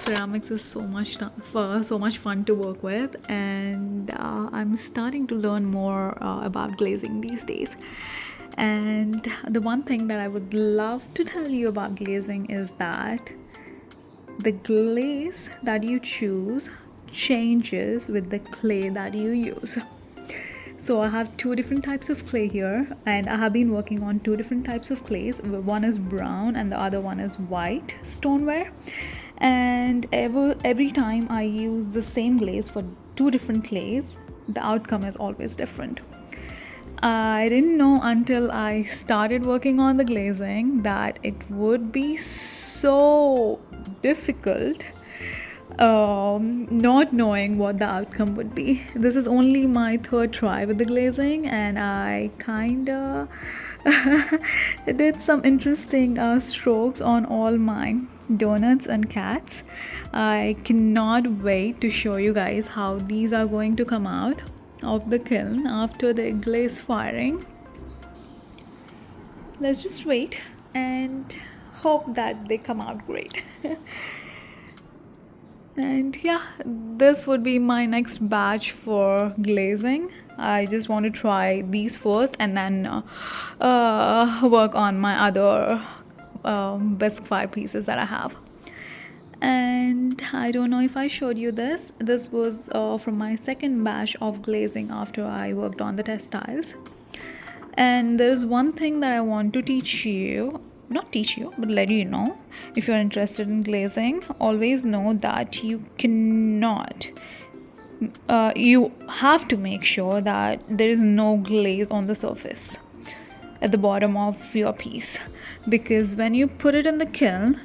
Ceramics is so much fun to work with, and I'm starting to learn more about glazing these days. And the one thing that I would love to tell you about glazing is that the glaze that you choose changes with the clay that you use. So I have two different types of clay here, and I have been working on two different types of clays. One is brown and the other one is white stoneware. And every time I use the same glaze for two different clays, the outcome is always different. I didn't know until I started working on the glazing that it would be so difficult, not knowing what the outcome would be. This is only my third try with the glazing, and I kinda did some interesting strokes on all my donuts and cats. I cannot wait to show you guys how these are going to come out of the kiln after the glaze firing. Let's just wait and hope that they come out great. And yeah, this would be my next batch for glazing. I just want to try these first and then work on my other bisque fire pieces that I have. And I don't know if I showed you this. This was from my second batch of glazing after I worked on the textiles. And there's one thing that I want to teach you, not teach you, but let you know. If you're interested in glazing, always know that you cannot, you have to make sure that there is no glaze on the surface at the bottom of your piece, because when you put it in the kiln,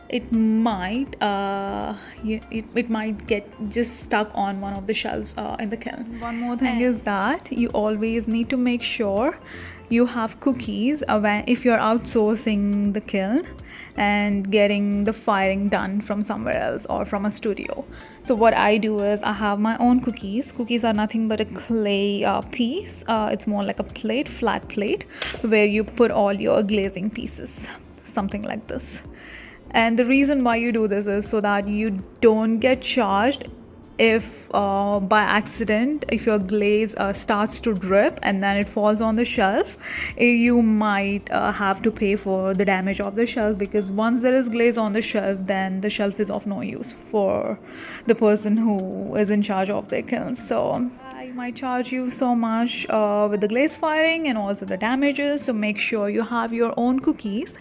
it might it might get just stuck on one of the shelves in the kiln. One more thing is that you always need to make sure you have cookies if you're outsourcing the kiln and getting the firing done from somewhere else or from a studio. So what I do is I have my own cookies. Cookies are nothing but a clay piece. It's more like a plate, flat plate, where you put all your glazing pieces, something like this. And the reason why you do this is so that you don't get charged if by accident, if your glaze starts to drip and then it falls on the shelf, you might have to pay for the damage of the shelf, because once there is glaze on the shelf, then the shelf is of no use for the person who is in charge of their kiln. So I might charge you so much with the glaze firing and also the damages. So make sure you have your own cookies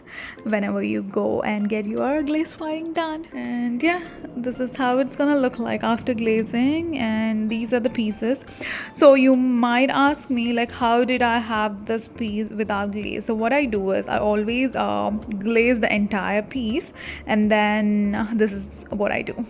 whenever you go and get your glaze firing done. And yeah, this is how it's gonna look like after glazing, and these are the pieces. So you might ask me, like, how did I have this piece without glaze? So what I do is I always glaze the entire piece, and then this is what I do.